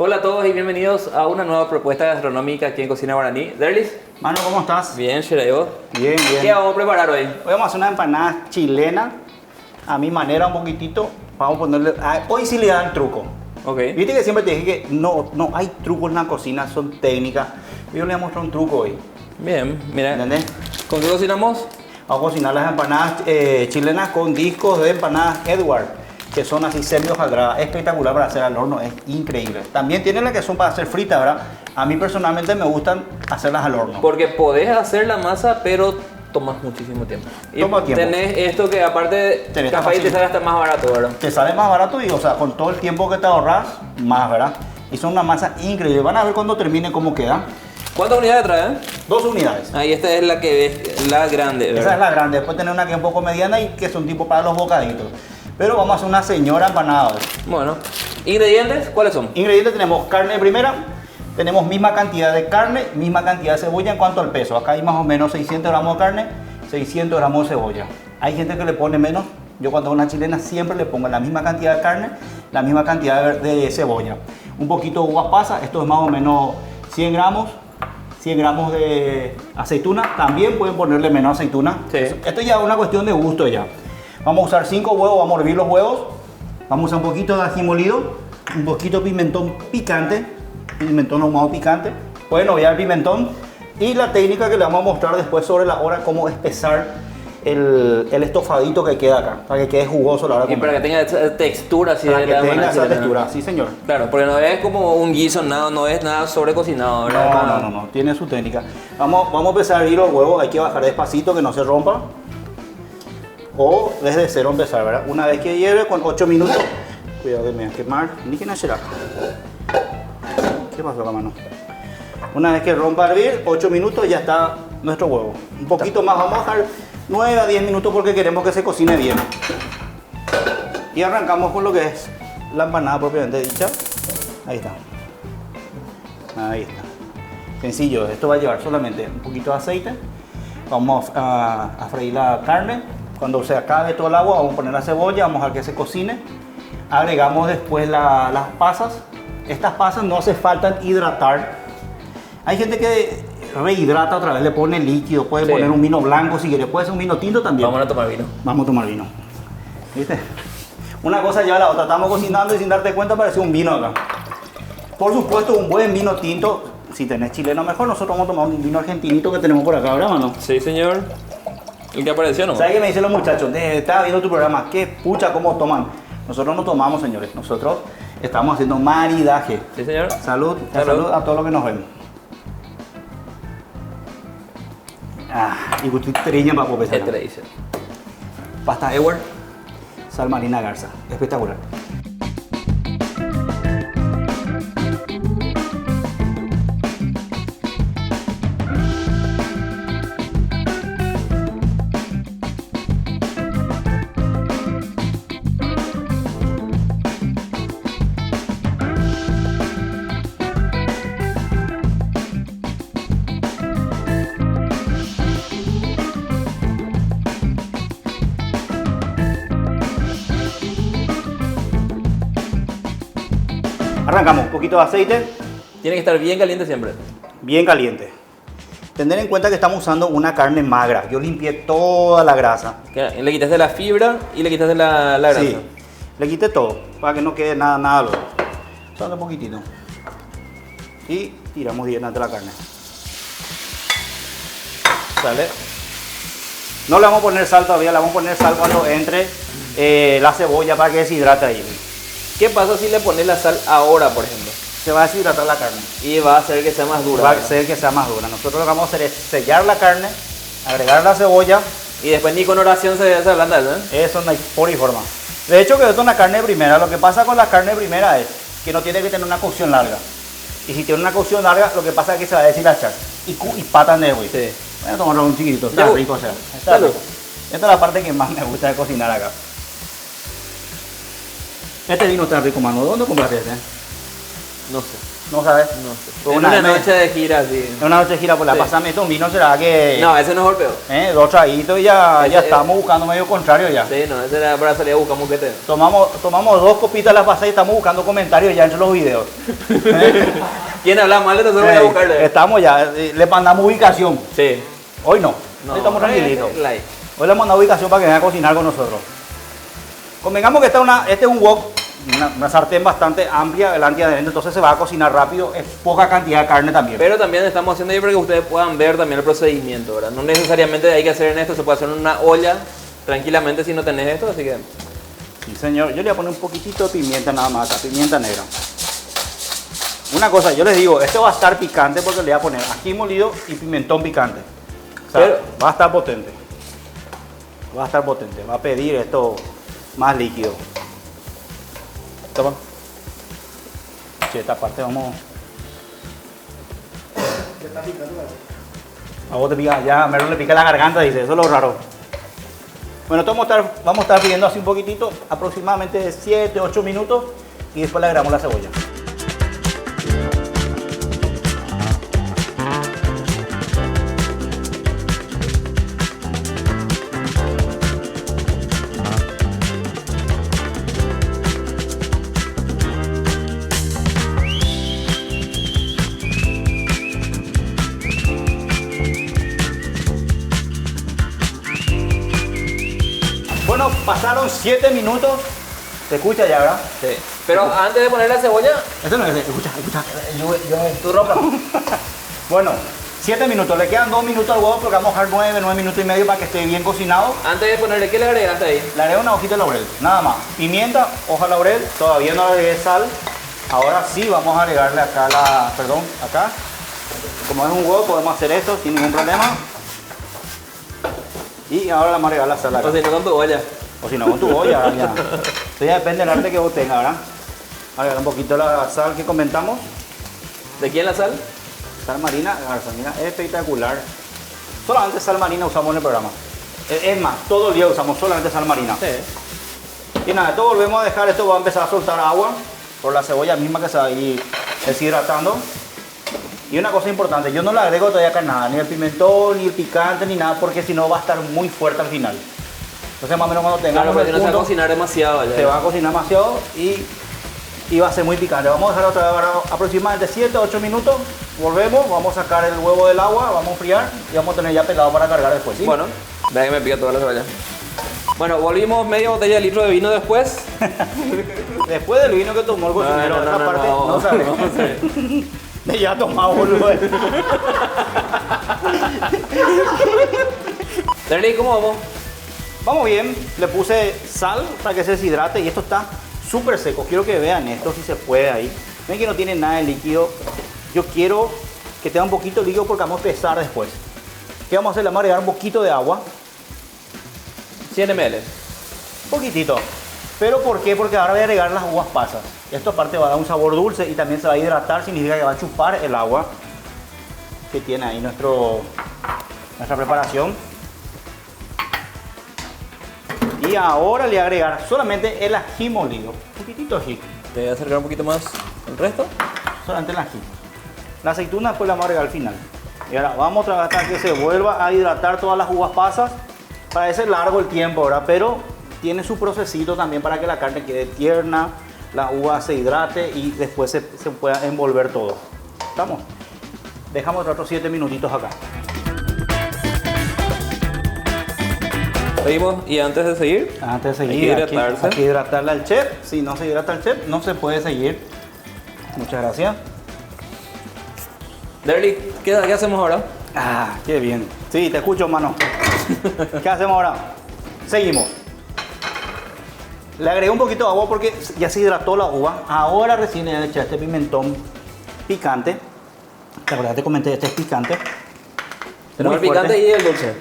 Hola a todos y bienvenidos a una nueva propuesta gastronómica aquí en Cocina Guaraní. Derlis. Mano, ¿cómo estás? Bien, Shirayo. Bien, bien. ¿Qué vamos a preparar hoy? Hoy vamos a hacer una empanada chilena, a mi manera un poquitito. Vamos a ponerle... hoy sí le dan truco. Ok. Viste que siempre te dije que no hay trucos en la cocina, son técnicas. Yo le voy a mostrar un truco hoy. Bien, mira. ¿Entendés? ¿Con qué cocinamos? Vamos a cocinar las empanadas chilenas con discos de empanadas Edward, que son así semi hojaldradas, espectacular para hacer al horno, es increíble. También tienen las que son para hacer fritas, ¿verdad? A mí personalmente me gustan hacerlas al horno. Porque podés hacer la masa, pero tomas muchísimo tiempo. Y Toma tiempo. tenés esto que aparte Tenés capaz y te fácil. sale hasta más barato, ¿verdad? Te sale más barato y, o sea, con todo el tiempo que te ahorras, más, ¿verdad? Y son una masa increíble. Van a ver cuando termine cómo queda. ¿Cuántas unidades trae? 2 unidades. Ahí esta es la que ves, la grande, ¿verdad? Esa es la grande. Después tener una que es un poco mediana y que son tipo para los bocaditos. Pero vamos a hacer una señora empanada hoy. Bueno, ¿ingredientes? ¿Cuáles son? Ingredientes: tenemos carne de primera, tenemos misma cantidad de carne, misma cantidad de cebolla en cuanto al peso. Acá hay más o menos 600 gramos de carne, 600 gramos de cebolla. Hay gente que le pone menos. Yo cuando hago una chilena siempre le pongo la misma cantidad de carne, la misma cantidad de cebolla. Un poquito de uvas pasas, esto es más o menos 100 gramos. 100 gramos de aceituna, también pueden ponerle menos aceituna. Sí. Esto ya es una cuestión de gusto ya. Vamos a usar 5 huevos, vamos a hervir los huevos. Vamos a usar un poquito de ají molido, un poquito de pimentón picante, pimentón ahumado picante. Pueden obviar el pimentón. Y la técnica que le vamos a mostrar después sobre la hora, cómo espesar el estofadito que queda acá, para que quede jugoso a la hora de Y para comer. que tenga esa textura así Para de que la tenga empanada esa chilena. textura, sí señor. Claro, porque no es como un guiso, no es nada sobrecocinado, ¿verdad? No, tiene su técnica. Vamos a empezar a hervir los huevos, hay que bajar despacito que no se rompa. O desde cero empezar, ¿verdad? Una vez que hierve, con 8 minutos. Cuidado que me va a quemar. Ni que no será. ¿Qué pasó con la mano? Una vez que rompa a hervir, 8 minutos ya está nuestro huevo. Un poquito más, vamos a dejar 9 a 10 minutos porque queremos que se cocine bien. Y arrancamos con lo que es la empanada propiamente dicha. Ahí está. Ahí está. Sencillo, esto va a llevar solamente un poquito de aceite. Vamos a freír la carne. Cuando se acabe todo el agua, vamos a poner la cebolla, vamos a dejar que se cocine. Agregamos después las pasas. Estas pasas no hace falta hidratar. Hay gente que rehidrata otra vez, le pone líquido, puede Sí. poner un vino blanco si quiere, puede ser un vino tinto también. Vamos a tomar vino. Vamos a tomar vino. ¿Viste? Una cosa lleva a la otra. Estamos cocinando y sin darte cuenta apareció un vino acá. Por supuesto, un buen vino tinto. Si tenés chileno mejor, nosotros vamos a tomar un vino argentinito que tenemos por acá, ¿verdad, mano? Sí, señor. El que apareció, ¿no? ¿Sabes qué me dicen los muchachos? Estaba viendo tu programa. ¿Qué pucha cómo toman? Nosotros no tomamos, señores. Nosotros estamos haciendo maridaje. Sí, señor. Salud, salud a todos los que nos ven. Y gustitriña para poder Este le dice. Pasta Edward, sal marina garza. Espectacular. Arrancamos, un poquito de aceite, Tiene que estar bien caliente siempre. bien caliente. Tener en cuenta que estamos usando una carne magra. Yo limpié toda la grasa. Le quitaste la fibra y le quitaste la grasa. Sí, le quité todo para que no quede nada luego. Solo un poquitito. Y tiramos directamente la carne. ¿Sale? No le vamos a poner sal todavía, le vamos a poner sal cuando entre la cebolla para que deshidrate ahí. ¿Qué pasa si le pones la sal ahora, por ejemplo? Se va a deshidratar la carne. Y va a hacer que sea más dura. Va a ¿verdad? hacer que sea más dura. Nosotros lo que vamos a hacer es sellar la carne, agregar la cebolla. Y después ni con oración se ablanda, ¿no? Eso no hay por y forma. De hecho, que esto es una carne primera. Lo que pasa con la carne primera es que no tiene que tener una cocción larga. Y si tiene una cocción larga, lo que pasa es que se va a deshilachar. Y patan de güey. Sí. Voy a tomar un chiquitito. Está Ya, rico, o sea. Está salud. rico. Esta es la parte que más me gusta de cocinar acá. Este vino está rico, mano. ¿Dónde compraste este? No sé, ¿No sabes? no sé. Fue En una una vez- noche de gira, sí. En una noche de gira por la Sí. pasame esto un vino, será que... No, ese no golpeó. Dos traguitos y ya Ese- estamos buscando medio contrario ya. Sí, no, ese era para salir a buscar muquete. Tomamos 2 copitas la pasada y estamos buscando comentarios ya entre los videos. ¿Quién habla mal de nosotros? Voy a buscarle. Estamos ya, le mandamos ubicación. Sí. Hoy no, No, hoy estamos tranquilitos. like. Hoy le mandamos ubicación para que venga a cocinar con nosotros. Convengamos que este es un wok, una sartén bastante amplia delante y adentro, entonces se va a cocinar rápido, es poca cantidad de carne también. Pero también estamos haciendo ahí para que ustedes puedan ver también el procedimiento, ¿verdad? No necesariamente hay que hacer en esto, se puede hacer en una olla tranquilamente si no tenés esto, así que... Sí, señor. Yo le voy a poner un poquitito de pimienta nada más acá, pimienta negra. Una cosa, yo les digo, esto va a estar picante porque le voy a poner ají molido y pimentón picante. O sea, Pero- va a estar potente. Va a estar potente. Va a pedir esto más líquido. Toma. Che, esta parte vamos... A vos te pica, ya Merlo le pica la garganta, dice, eso es lo raro. Bueno, esto vamos a estar pidiendo así un poquitito, aproximadamente 7, 8 minutos y después le agregamos la cebolla. Bueno, pasaron 7 minutos. ¿Se escucha ya, verdad? Sí. Pero antes de poner la cebolla, Esto no es, escucha. tu ropa. Bueno, 7 minutos. Le quedan 2 minutos al huevo porque vamos a dejar 9 minutos y medio para que esté bien cocinado. Antes de ponerle, ¿qué le agregaste ahí? Le agrego una hojita de laurel, nada más. Pimienta, hoja de laurel, todavía no le agregué sal. Ahora sí vamos a agregarle acá acá. Como es un huevo podemos hacer esto sin ningún problema. Y ahora le vamos a agregar la sal acá. O si no con tu olla. O si no, con tu olla, ya. Esto ya depende del arte que vos tengas, ¿verdad? Agregar un poquito la sal que comentamos. ¿De quién la sal? Sal marina, la sal marina es espectacular. Solamente sal marina usamos en el programa. Es más, todo el día usamos solamente sal marina. Sí. Y nada, esto volvemos a dejar, esto va a empezar a soltar agua por la cebolla misma que se va a ir deshidratando. Y una cosa importante, yo no le agrego todavía acá nada, ni el pimentón, ni el picante, ni nada, porque si no va a estar muy fuerte al final. Entonces más o menos cuando Claro, tengamos porque el no se va a punto, cocinar demasiado allá. se va a cocinar demasiado y va a ser muy picante. Vamos a dejar otra vez ahora aproximadamente 7 o 8 minutos, volvemos, vamos a sacar el huevo del agua, vamos a enfriar y vamos a tener ya pelado para cargar después. ¿Sí? Bueno, vea que me pica toda la cebolla. Bueno, volvimos media botella de litro de vino después. Después del vino que tomó el cocinero, esa parte no sabe. no sé. Ya tomado, boludo. Derly, ¿cómo vamos? Vamos bien, le puse sal para que se deshidrate y esto está súper seco. Quiero que vean esto, si se puede ahí. Ven que no tiene nada de líquido. Yo quiero que tenga un poquito de líquido porque vamos a pesar después. ¿Qué vamos a hacer? Le vamos a agregar un poquito de agua. 100 ml. Poquitito. ¿Pero por qué? Porque ahora voy a agregar las uvas pasas. Esto aparte va a dar un sabor dulce y también se va a hidratar, significa que va a chupar el agua que tiene ahí nuestra preparación. Y ahora le voy a agregar solamente el ají molido. Un poquitito de ají. Te voy a acercar un poquito más el resto. Solamente el ají. La aceituna después la vamos a agregar al final. Y ahora vamos a tratar que se vuelva a hidratar todas las uvas pasas. Parece largo el tiempo, ¿verdad? Pero tiene su procesito también para que la carne quede tierna, la uva se hidrate y después se pueda envolver todo. ¿Estamos? Dejamos otros 7 minutitos acá. Seguimos y antes de seguir, Antes de Hay seguir, que hidratarse. hay que hidratarle al chef. Si no se hidrata el chef, no se puede seguir. Muchas gracias. Derly, ¿qué hacemos ahora? Ah, qué bien. Sí, te escucho, mano. ¿Qué hacemos ahora? Seguimos. Le agregué un poquito de agua porque ya se hidrató la uva. Ahora recién le he echado este pimentón picante. La verdad te comenté, este es picante. Tenemos el Muy fuerte. picante y el dulce.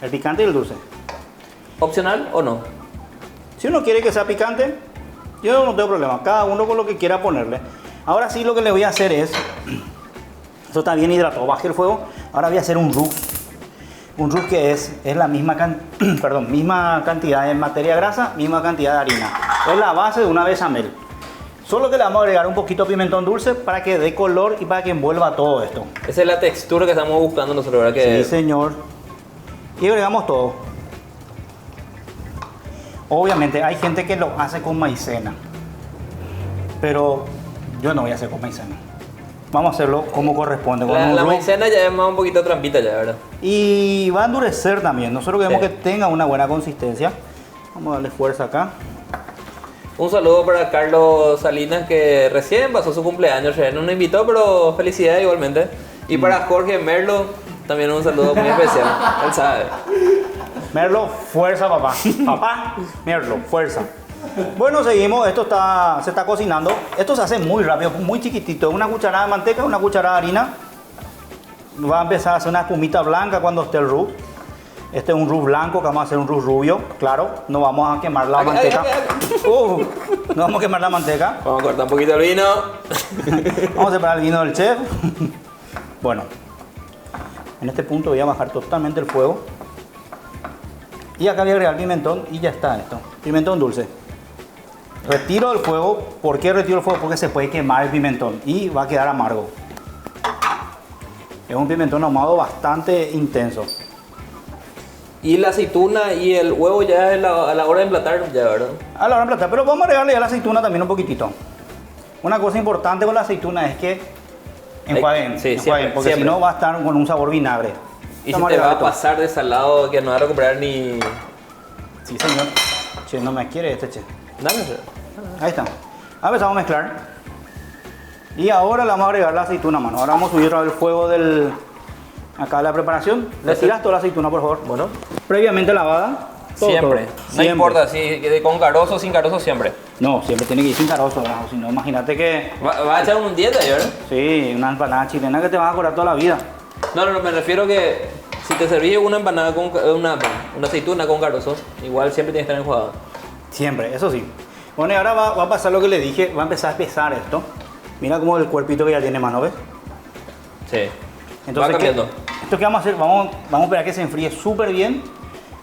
El picante y el dulce. ¿Opcional o no? Si uno quiere que sea picante, yo no tengo problema. Cada uno con lo que quiera ponerle. Ahora sí lo que le voy a hacer es... Esto está bien hidratado. Bajé el fuego. Ahora voy a hacer un roux. Un roux que es la misma, misma cantidad de materia grasa, misma cantidad de harina. Es la base de una bechamel. Solo que le vamos a agregar un poquito de pimentón dulce para que dé color y para que envuelva todo esto. Esa es la textura que estamos buscando nosotros, ¿verdad? Que Sí, señor. Y agregamos todo. Obviamente hay gente que lo hace con maicena, pero yo no voy a hacer con maicena. Vamos a hacerlo como corresponde. Con un la roux. maicena ya es más un poquito trampita ya, ¿verdad? Y va a endurecer también. Nosotros queremos Sí. que tenga una buena consistencia. Vamos a darle fuerza acá. Un saludo para Carlos Salinas que recién pasó su cumpleaños, no nos invitó, pero felicidades igualmente. Y para Jorge Merlo, también un saludo muy especial, él sabe. Merlo, fuerza, papá. Papá, Merlo, fuerza. Bueno, seguimos. Esto se está cocinando. Esto se hace muy rápido, muy chiquitito. Una cucharada de manteca, una cucharada de harina. Va a empezar a hacer una espumita blanca cuando esté el roux. Este es un roux blanco, que vamos a hacer un roux rubio. Claro, no vamos a quemar la manteca. No vamos a quemar la manteca. Vamos a cortar un poquito el vino. Vamos a separar el vino del chef. Bueno, en este punto voy a bajar totalmente el fuego. Y acá voy a agregar pimentón y ya está esto. Pimentón dulce. Retiro el fuego. ¿Por qué retiro el fuego? Porque se puede quemar el pimentón y va a quedar amargo. Es un pimentón ahumado bastante intenso. Y la aceituna y el huevo ya es a la hora de emplatar, ya, ¿verdad? A la hora de emplatar, pero vamos a agregarle ya la aceituna también un poquitito. Una cosa importante con la aceituna es que enjuaguen, Sí, enjuaguen, porque siempre. si no va a estar con un sabor vinagre. Y Vamos se te va a agregarle todo. pasar de salado que no va a recuperar ni... Sí, señor. Che, no me quiere este che. Dame. Ahí está. Ahora empezamos a mezclar. Y ahora le vamos a agregar la aceituna, mano. Ahora vamos a subir otra vez el fuego del... Acá la preparación. Le tiras toda la aceituna, por favor. Bueno, Previamente lavada. Todo, siempre. todo. No Siempre. importa, si con carozo o sin carozo, siempre. No, siempre tiene que ir sin carozo, ¿verdad? O si no, imagínate que... Va a echar un dieta, ¿verdad? Sí, una empanada chilena que te vas a cobrar toda la vida. No, me refiero que si te servís una empanada con una aceituna con carozo, igual siempre tienes que estar enjuagado. Siempre, eso sí. Bueno, y ahora va a pasar lo que le dije. Va a empezar a pesar esto. Mira cómo el cuerpito que ya tiene mano, ¿ves? Sí. Entonces, va cambiando. ¿Esto qué vamos a hacer? Vamos a esperar que se enfríe súper bien.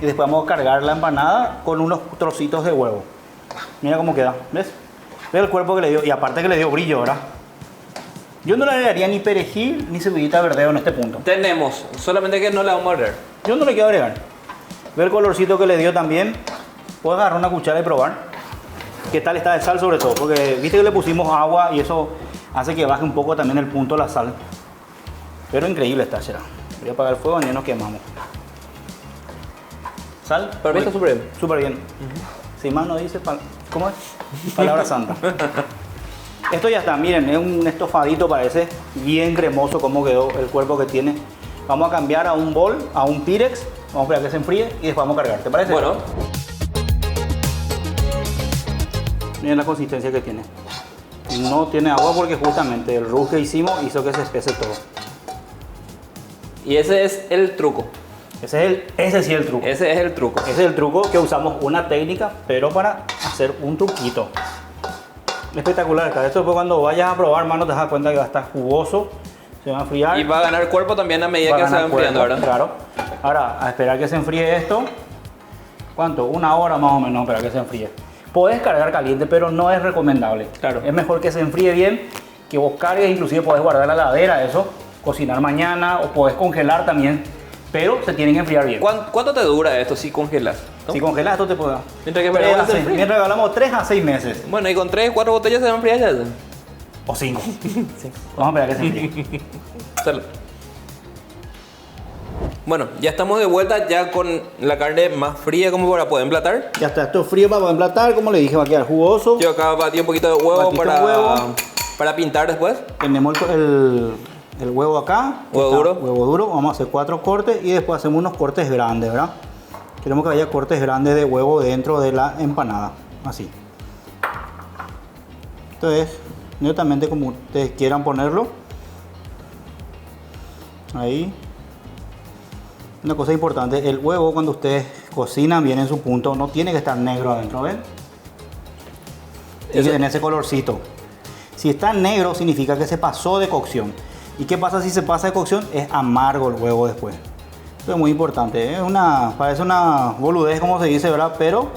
Y después vamos a cargar la empanada con unos trocitos de huevo. Mira cómo queda, ¿ves? Ve el cuerpo que le dio. Y aparte que le dio brillo, ¿verdad? Yo no le agregaría ni perejil ni cebollita verdeo en este punto. Tenemos, solamente que no la vamos a agregar. Yo no le quiero agregar. Ve el colorcito que le dio también. Puedes agarrar una cuchara y probar. ¿Qué tal está de sal sobre todo? Porque viste que le pusimos agua y eso hace que baje un poco también el punto de la sal. Pero increíble está, será. Voy a apagar el fuego y ya nos quemamos. ¿Sal? Para mí está súper bien. Súper bien. Si más no dice, ¿cómo es? Palabra santa. Esto ya está, miren, es un estofadito, parece bien cremoso como quedó el cuerpo que tiene. Vamos a cambiar a un bol, a un Pirex. Vamos a esperar que se enfríe y después vamos a cargar. ¿Te parece? Bueno, Miren la consistencia que tiene. No tiene agua porque justamente el roux que hicimos hizo que se espese todo. y ese es el truco. Ese sí es el truco. Ese es el truco. Ese es el truco que usamos una técnica, pero para hacer un truquito. Espectacular está. Esto después cuando vayas a probar, hermano, te das cuenta que va a estar jugoso. Se va a enfriar. Y va a ganar cuerpo también a medida Va a que se va ganar enfriando, cuerpo, ¿verdad? Claro. Ahora, a esperar que se enfríe esto. ¿Cuánto? Una hora más o menos a esperar que se enfríe. Puedes cargar caliente, pero no es recomendable. Claro. Es mejor que se enfríe bien, que vos cargues, inclusive podés guardar en la heladera eso, cocinar mañana o podés congelar también, pero se tienen que enfriar bien. ¿Cuánto te dura esto si congelas? ¿No? Si congelas esto te puede... Mientras que esperamos que se enfríe. Mientras hablamos 3 a 6 meses. Bueno, y con 3, 4 botellas se van a enfriar ya. O 5. Vamos a esperar que se enfríe. Salud. Bueno, ya estamos de vuelta ya con la carne más fría como para poder emplatar. Ya está, esto es frío para poder emplatar, como le dije, va a quedar jugoso. Yo acá batí un poquito de huevo Batiste huevo. para pintar después. Tenemos el huevo acá. Huevo Está, duro. Huevo duro. Vamos a hacer 4 cortes y después hacemos unos cortes grandes, ¿verdad? Queremos que haya cortes grandes de huevo dentro de la empanada. Así. Entonces, netamente como ustedes quieran ponerlo. Ahí. Una cosa importante, el huevo cuando ustedes cocinan bien en su punto, no tiene que estar negro adentro, ¿ven? Tiene que tener ese colorcito. Si está negro significa que se pasó de cocción. ¿Y qué pasa si se pasa de cocción? Es amargo el huevo después. Esto es muy importante. Parece una boludez como se dice, ¿verdad? Pero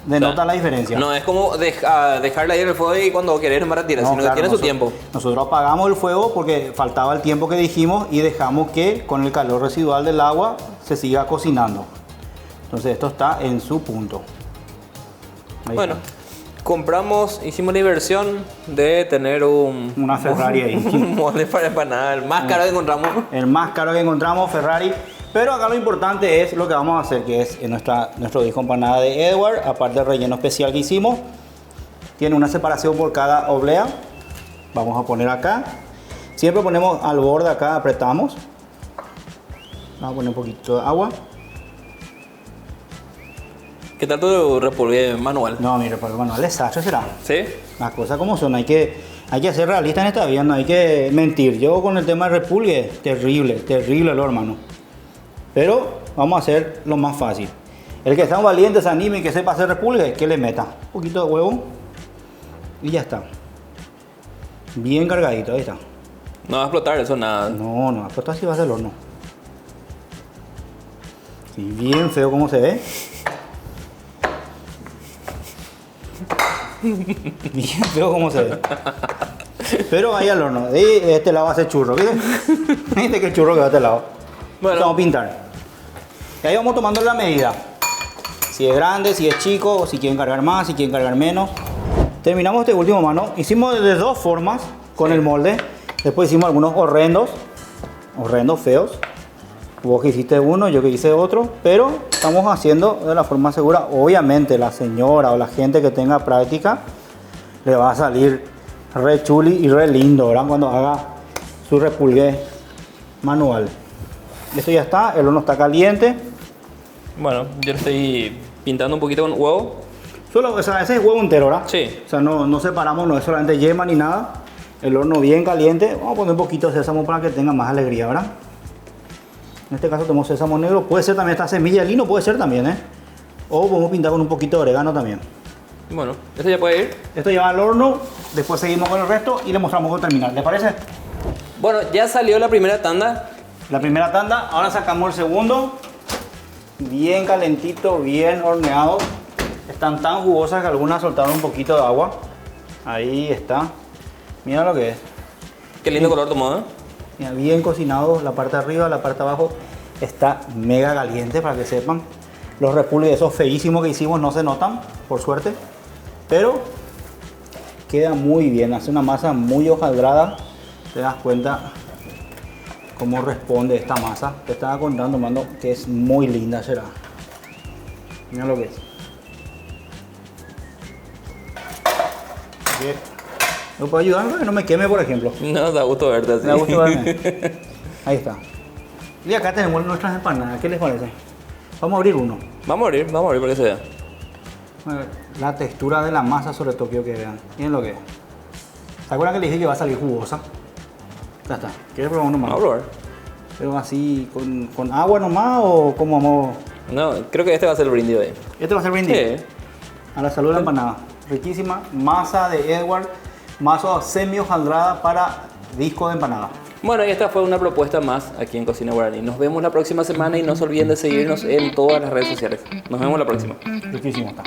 denota Claro. la diferencia. No es como dejarla ahí en el fuego y cuando querés nomás retirar, No, sino claro, que tiene su tiempo. Nosotros apagamos el fuego porque faltaba el tiempo que dijimos y dejamos que con el calor residual del agua se siga cocinando. Entonces esto está en su punto. Ahí Bueno, está. hicimos la inversión de tener Una Ferrari ahí. un molde para empanada, el más caro que encontramos. El más caro que encontramos, Ferrari. Pero acá lo importante es lo que vamos a hacer, que es en nuestro disco empanada de Edward, aparte del relleno especial que hicimos. Tiene una separación por cada oblea. Vamos a poner acá. Siempre ponemos al borde acá, apretamos. Vamos a poner un poquito de agua. ¿Qué tal tu repulgue manual? No, mire, para el manual es desastre será. ¿Sí? Las cosas como son, hay que ser realista en esta vida, no hay que mentir. Yo con el tema del repulgue, terrible lo hermano. Pero vamos a hacer lo más fácil. El que está valiente, se anime y que sepa hacer repulgue, que le meta un poquito de huevo y ya está. Bien cargadito, ahí está. No va a explotar eso, nada. No, esto así va a ser el horno. Sí, bien feo como se ve. Bien feo como se ve. Pero ahí al horno. De este lado va a ser churro, ¿viste? Viste que el churro que va a este lado. Bueno. Vamos a pintar. Y ahí vamos tomando la medida. Si es grande, si es chico, o si quieren cargar más, si quieren cargar menos. Terminamos este último, mano. Hicimos de dos formas con el molde. Después hicimos algunos horrendos, feos. Vos que hiciste uno, yo que hice otro. Pero estamos haciendo de la forma segura. Obviamente la señora o la gente que tenga práctica le va a salir re chuli y re lindo, ¿verdad? Cuando haga su repulgue manual. Esto ya está, el horno está caliente. Bueno, yo le estoy pintando un poquito con huevo. Solo, o sea, ese es huevo entero, ¿verdad? Sí. O sea, no separamos, no es solamente yema ni nada. El horno bien caliente. Vamos a poner un poquito de sésamo para que tenga más alegría, ¿verdad? En este caso tenemos sésamo negro. Puede ser también esta semilla de lino, puede ser también, ¿eh? O podemos pintar con un poquito de orégano también. Bueno, ¿esto ya puede ir? Esto ya va al horno. Después seguimos con el resto y le mostramos cómo terminar. ¿Les parece? Bueno, ya salió la primera tanda. La primera tanda. Ahora sacamos el segundo. Bien calentito, bien horneado. Están tan jugosas que algunas soltaron un poquito de agua. Ahí está. Mira lo que es. Qué lindo color tomó, ¿eh? Mira, bien cocinado. La parte de arriba, la parte de abajo está mega caliente para que sepan. Los repulgues esos feísimos que hicimos no se notan, por suerte. Pero queda muy bien. Hace una masa muy hojaldrada. Te das cuenta cómo responde esta masa. Te estaba contando, mando, que es muy linda, será. Mira lo que es. Bien. ¿Me puedo ayudar para que no me queme, por ejemplo? No, da gusto verte así. Me da gusto verme. Ahí está. Y acá tenemos nuestras empanadas. ¿Qué les parece? Vamos a abrir uno. Vamos a abrir para que se vea. A ver, la textura de la masa, sobre todo, quiero que vean. Miren lo que es. ¿Se acuerdan que les dije que va a salir jugosa? Ya está. ¿Quieres probar uno más? Vamos a probar. Pero así, con agua nomás o cómo vamos. No, creo que este va a ser el brindis hoy. Este va a ser brindis. Sí. A la salud de la empanada. Riquísima. Masa de Edward. Masa semi hojaldrada para disco de empanada. Bueno, y esta fue una propuesta más aquí en Cocina Guaraní. Nos vemos la próxima semana y no se olviden de seguirnos en todas las redes sociales. Nos vemos la próxima. Riquísimo está.